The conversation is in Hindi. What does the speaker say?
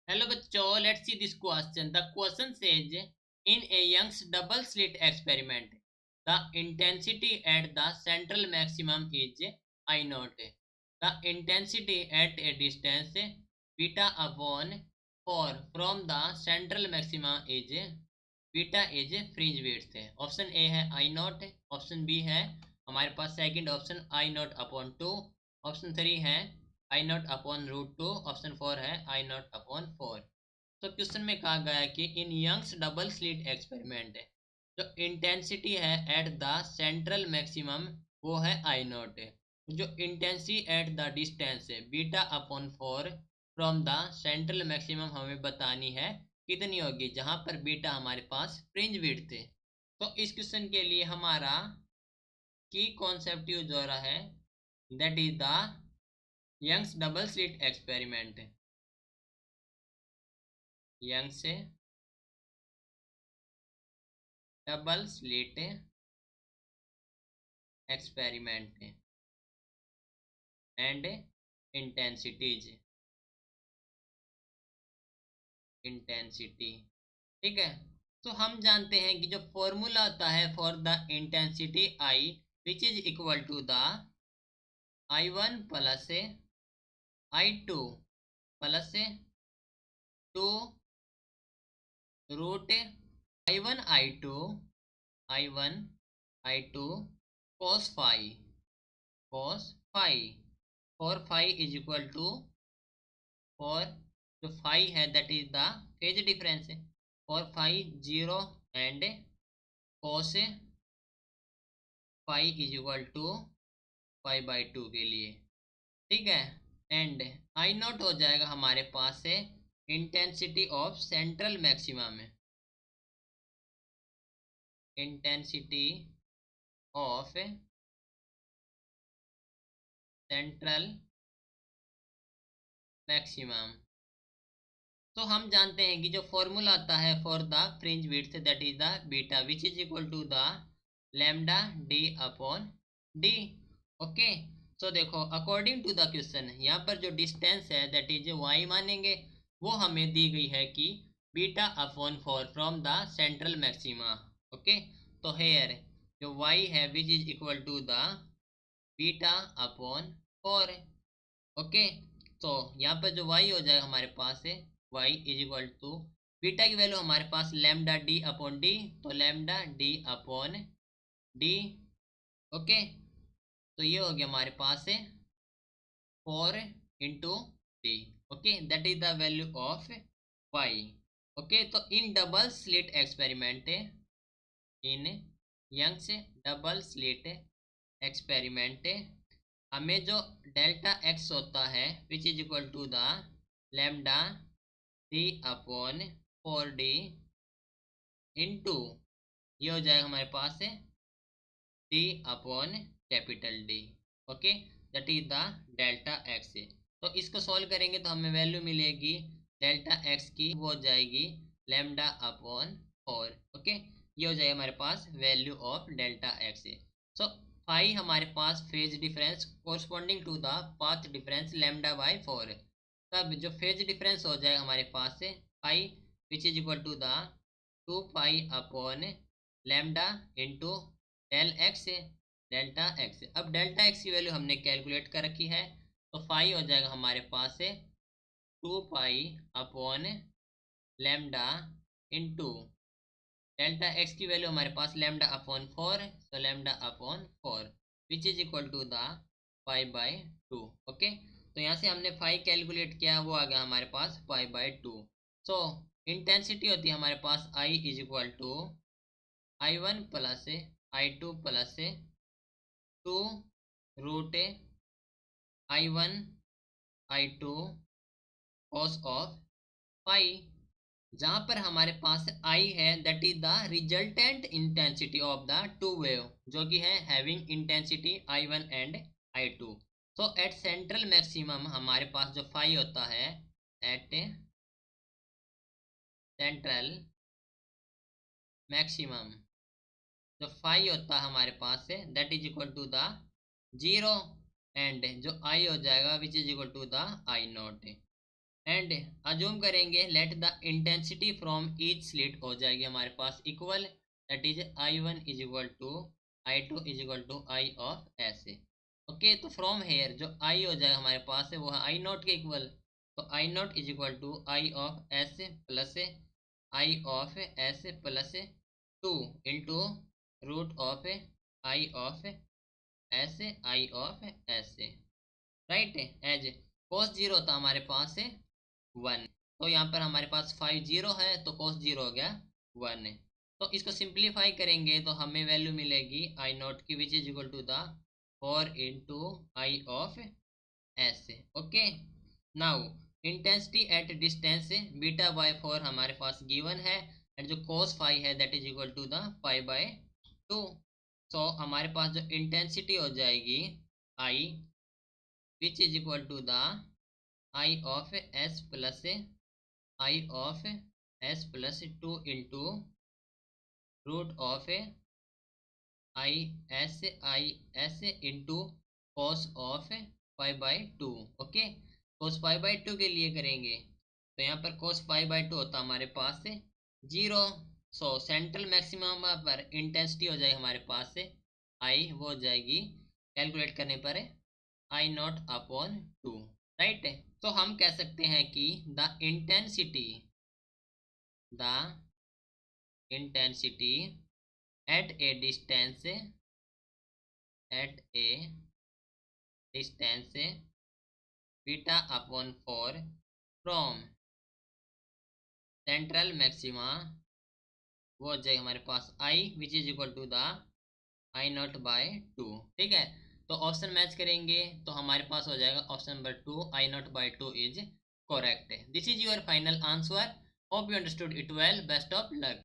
Hello bachcho, let's see this question. The question says in a Young's double slit experiment, the intensity at the central maximum is I naught. The intensity at a distance beta upon 4 from the central maxima is beta is fringe width. Option A है I naught, ऑप्शन बी है हमारे पास second option I naught upon 2, option 3 है I naught upon root 2, option 4 है I नॉट अपॉन 4। तो क्वेश्चन में कहा गया है कि in Young's double slit experiment जो इंटेंसिटी है एट द सेंट्रल मैक्सिमम वो है I नॉट, जो इंटेंसिटी एट द डिस्टेंस है beta upon 4 from the central maximum हमें बतानी है कितनी होगी, जहां पर बीटा हमारे पास फ्रिंज विड्थ थे। तो इस क्वेश्चन के लिए हमारा की कॉन्सेप्ट यूज हो रहा है, that is the Young's double slit experiment. Young's double slit experiment and intensities, intensity. ठीक है, तो हम जानते हैं कि जो फॉर्मूला होता है for the intensity I which is equal to the I1 plus I2 plus 2 root I1 I2 cos phi for phi is equal to, for जो phi है that is the phase difference, for phi 0 and cos phi is equal to pi by 2 के लिए। ठीक है, एंड आई नॉट हो जाएगा हमारे पास से इंटेंसिटी ऑफ सेंट्रल मैक्सिमा में, इंटेंसिटी ऑफ सेंट्रल मैक्सिमम। तो हम जानते हैं कि जो फॉर्मूला आता है for the fringe width that is the beta which is equal to the lambda D upon D. Okay, so देखो अकॉर्डिंग टू द क्वेश्चन यहाँ पर जो डिस्टेंस है दैट इज वाई मानेंगे, वो हमें दी गई है कि beta upon 4 from the central maxima. Okay, तो हेयर जो वाई है which is equal to the beta upon 4। Okay, तो यहाँ पर जो y हो जाएगा हमारे पास है y is equal to beta की वैल्यू हमारे पास लैम्डा डी अपॉन डी, तो lambda D upon D. Okay, तो ये हो गया हमारे पास है 4 into D. Okay, that is the value of y। Okay, तो in double slit experiment, in Young's double slit experiment हमें जो डेल्टा एक्स होता है which is equal to the lambda D upon 4d into ये हो जाएगा हमारे पास D upon capital D. Okay, that is the delta x. तो इसको सॉल्व करेंगे तो हमें वैल्यू मिलेगी डेल्टा एक्स की, वो हो जाएगी लैम्डा अपॉन 4। ओके, ये हो जाएगा हमारे पास value of delta X. So phi हमारे पास phase difference corresponding to the path difference lambda by 4। तब जो फेज डिफरेंस हो जाएगा हमारे पास से phi which is equal to the 2 pi upon lambda into del x, delta x. अब डेल्टा एक्स की वैल्यू हमने कैलकुलेट कर रखी है, तो फाई हो जाएगा हमारे पास से 2 pi upon lambda into delta x की वैल्यू हमारे पास लैम्डा अपॉन 4, तो lambda upon 4 which is equal to the 5/2। ओके, तो यहाँ से हमने 5 कैलकुलेट किया, वो आ गया हमारे पास 5/2। सो इंटेंसिटी होती है हमारे पास I is equal to I1 plus I2 plus 2 root I1 I2 cos of phi, जहां पर हमारे पास आई है that is the resultant intensity of the two wave, जो कि है having intensity I1 and I2। So at central maximum हमारे पास जो फाई होता है, एट सेंट्रल मैक्सिमम जो फाई होता है हमारे पास से that is equal to the 0 and जो आई हो जाएगा which is equal to the I naught. And assume करेंगे let the intensity from each slit हो जाएगी हमारे पास equal, that is I1 is equal to I2 is equal to I of S. Okay, तो फ्रॉम हेयर जो आई हो जाएगा हमारे पास है वो है आई नॉट के इक्वल, तो I naught is equal to I of S plus I of S plus 2 into root of I of S I of S, right. As cos zero था हमारे पास है 1, तो यहाँ पर हमारे पास 5 जीरो है तो cos जीरो हो गया 1। तो इसको सिंप्लीफाई करेंगे तो हमें वैल्यू मिलेगी आई नॉट की which is equal to the 4 into I of S. Okay, now intensity at distance beta by 4 हमारे पास गिवन है, एंड जो cos 5 है that is equal to the 5/2। सो हमारे पास जो इंटेंसिटी हो जाएगी I which is equal to the I of S plus I of S plus 2 into root of I S into cos of 5/2। Okay, cos 5/2 के लिए करेंगे तो यहाँ पर cos 5/2 होता हमारे पास से 0। सो सेंट्रल मैक्सिमम पर इंटेंसिटी हो जाएगी हमारे पास से आई, वो हो जाएगी कैलकुलेट करने पर आई नॉट अपॉन 2, राइट। तो हम कह सकते हैं कि the intensity at a distance beta upon 4 from central maxima वो हो जाएगा हमारे पास I which is equal to the I naught by 2। ठीक है, तो ऑप्शन मैच करेंगे तो हमारे पास हो जाएगा option number 2 I naught by 2 is correct. This is your final answer. Hope you understood it well. Best of luck.